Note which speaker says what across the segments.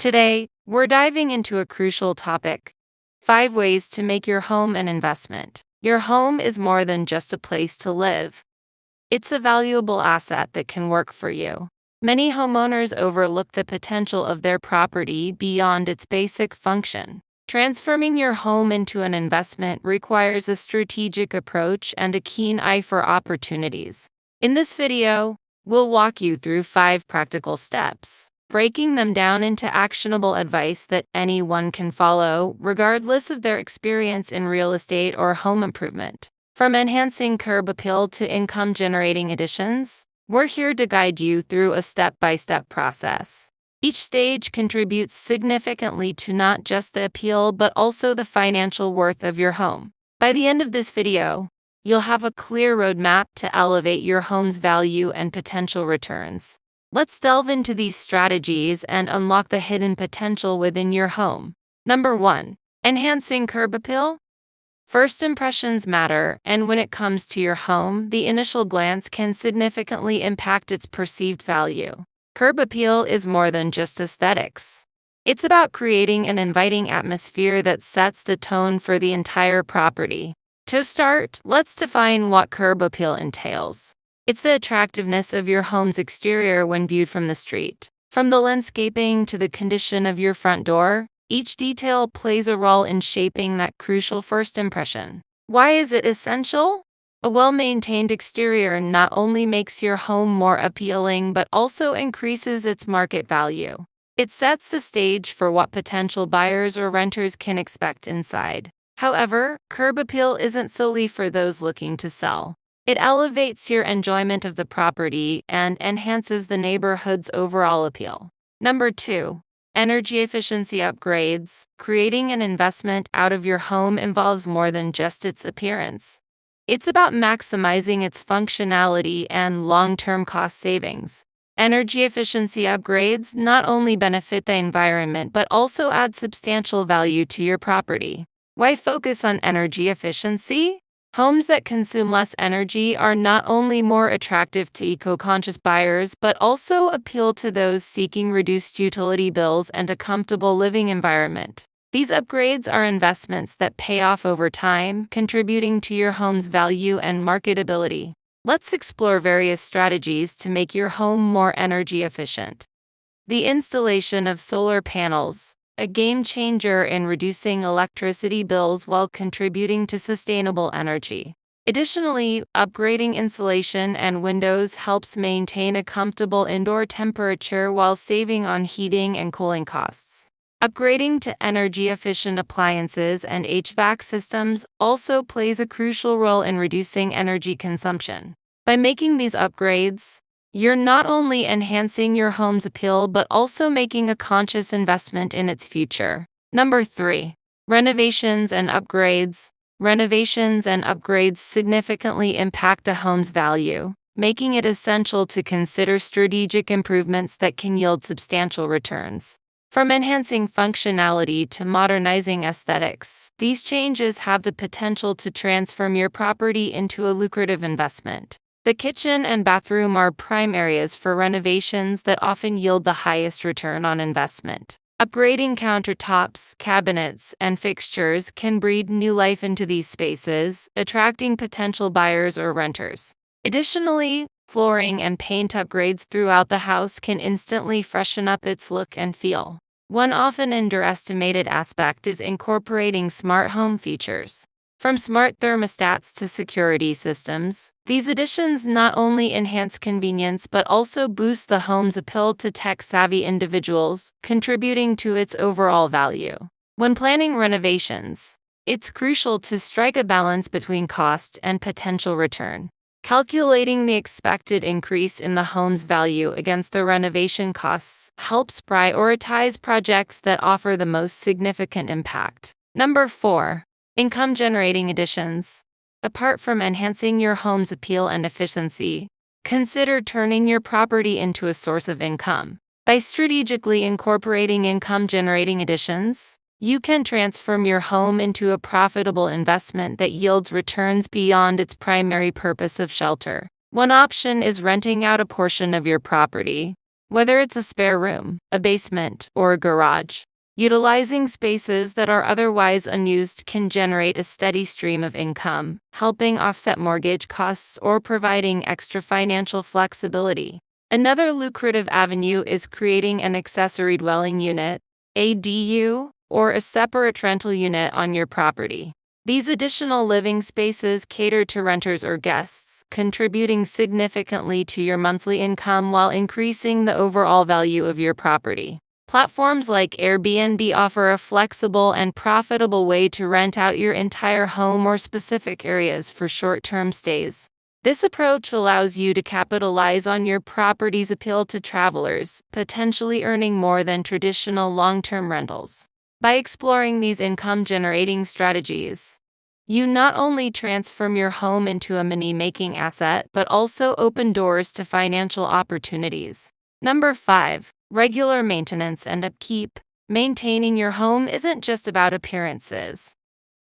Speaker 1: Today, we're diving into a crucial topic: 5 ways to make your home an investment. Your home is more than just a place to live. It's a valuable asset that can work for you. Many homeowners overlook the potential of their property beyond its basic function. Transforming your home into an investment requires a strategic approach and a keen eye for opportunities. In this video, we'll walk you through 5 practical steps, breaking them down into actionable advice that anyone can follow, regardless of their experience in real estate or home improvement. From enhancing curb appeal to income-generating additions, we're here to guide you through a step-by-step process. Each stage contributes significantly to not just the appeal but also the financial worth of your home. By the end of this video, you'll have a clear roadmap to elevate your home's value and potential returns. Let's delve into these strategies and unlock the hidden potential within your home. Number 1. Enhancing curb appeal. First impressions matter, and when it comes to your home, the initial glance can significantly impact its perceived value. Curb appeal is more than just aesthetics. It's about creating an inviting atmosphere that sets the tone for the entire property. To start, let's define what curb appeal entails. It's the attractiveness of your home's exterior when viewed from the street. From the landscaping to the condition of your front door, each detail plays a role in shaping that crucial first impression. Why is it essential? A well-maintained exterior not only makes your home more appealing but also increases its market value. It sets the stage for what potential buyers or renters can expect inside. However, curb appeal isn't solely for those looking to sell. It elevates your enjoyment of the property and enhances the neighborhood's overall appeal. Number 2. Energy efficiency upgrades. Creating an investment out of your home involves more than just its appearance. It's about maximizing its functionality and long-term cost savings. Energy efficiency upgrades not only benefit the environment but also add substantial value to your property. Why focus on energy efficiency? Homes that consume less energy are not only more attractive to eco-conscious buyers but also appeal to those seeking reduced utility bills and a comfortable living environment. These upgrades are investments that pay off over time, contributing to your home's value and marketability. Let's explore various strategies to make your home more energy efficient. The installation of solar panels, a game changer in reducing electricity bills while contributing to sustainable energy. Additionally, upgrading insulation and windows helps maintain a comfortable indoor temperature while saving on heating and cooling costs. Upgrading to energy-efficient appliances and HVAC systems also plays a crucial role in reducing energy consumption. By making these upgrades, you're not only enhancing your home's appeal but also making a conscious investment in its future. Number 3. Renovations and upgrades. Renovations and upgrades significantly impact a home's value, making it essential to consider strategic improvements that can yield substantial returns. From enhancing functionality to modernizing aesthetics, these changes have the potential to transform your property into a lucrative investment. The kitchen and bathroom are prime areas for renovations that often yield the highest return on investment. Upgrading countertops, cabinets, and fixtures can breathe new life into these spaces, attracting potential buyers or renters. Additionally, flooring and paint upgrades throughout the house can instantly freshen up its look and feel. One often underestimated aspect is incorporating smart home features. From smart thermostats to security systems, these additions not only enhance convenience but also boost the home's appeal to tech-savvy individuals, contributing to its overall value. When planning renovations, it's crucial to strike a balance between cost and potential return. Calculating the expected increase in the home's value against the renovation costs helps prioritize projects that offer the most significant impact. Number 4. Income-generating additions. Apart from enhancing your home's appeal and efficiency, consider turning your property into a source of income. By strategically incorporating income-generating additions, you can transform your home into a profitable investment that yields returns beyond its primary purpose of shelter. One option is renting out a portion of your property. Whether it's a spare room, a basement, or a garage, utilizing spaces that are otherwise unused can generate a steady stream of income, helping offset mortgage costs or providing extra financial flexibility. Another lucrative avenue is creating an accessory dwelling unit, ADU, or a separate rental unit on your property. These additional living spaces cater to renters or guests, contributing significantly to your monthly income while increasing the overall value of your property. Platforms like Airbnb offer a flexible and profitable way to rent out your entire home or specific areas for short-term stays. This approach allows you to capitalize on your property's appeal to travelers, potentially earning more than traditional long-term rentals. By exploring these income-generating strategies, you not only transform your home into a money-making asset but also open doors to financial opportunities. Number 5. Regular maintenance and upkeep. Maintaining your home isn't just about appearances.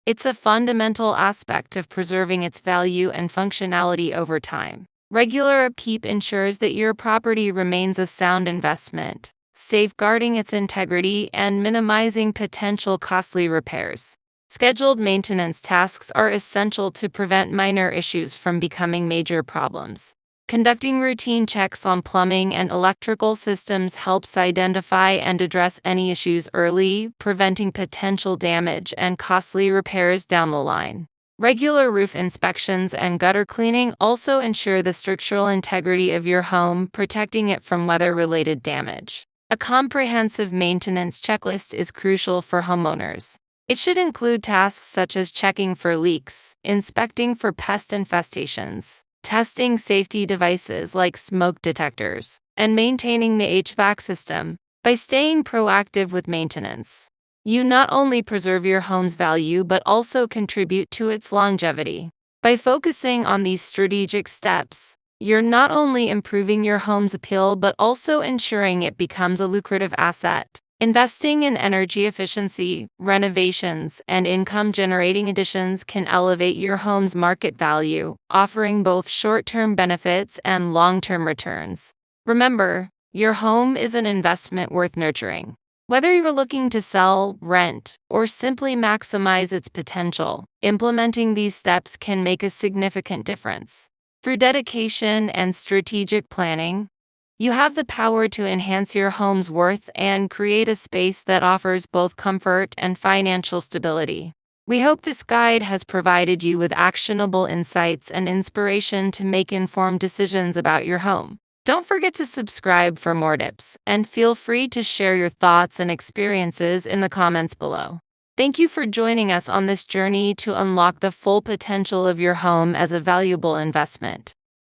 Speaker 1: It's a fundamental aspect of preserving its value and functionality over time. Regular upkeep ensures that your property remains a sound investment, safeguarding its integrity and minimizing potential costly repairs. Scheduled maintenance tasks are essential to prevent minor issues from becoming major problems. Conducting routine checks on plumbing and electrical systems helps identify and address any issues early, preventing potential damage and costly repairs down the line. Regular roof inspections and gutter cleaning also ensure the structural integrity of your home, protecting it from weather-related damage. A comprehensive maintenance checklist is crucial for homeowners. It should include tasks such as checking for leaks, inspecting for pest infestations, testing safety devices like smoke detectors, and maintaining the HVAC system. By staying proactive with maintenance, you not only preserve your home's value but also contribute to its longevity. By focusing on these strategic steps, you're not only improving your home's appeal but also ensuring it becomes a lucrative asset. Investing in energy efficiency, renovations, and income-generating additions can elevate your home's market value, offering both short-term benefits and long-term returns. Remember, your home is an investment worth nurturing. Whether you're looking to sell, rent, or simply maximize its potential, implementing these steps can make a significant difference. Through dedication and strategic planning, you have the power to enhance your home's worth and create a space that offers both comfort and financial stability. We hope this guide has provided you with actionable insights and inspiration to make informed decisions about your home. Don't forget to subscribe for more tips, and feel free to share your thoughts and experiences in the comments below. Thank you for joining us on this journey to unlock the full potential of your home as a valuable investment.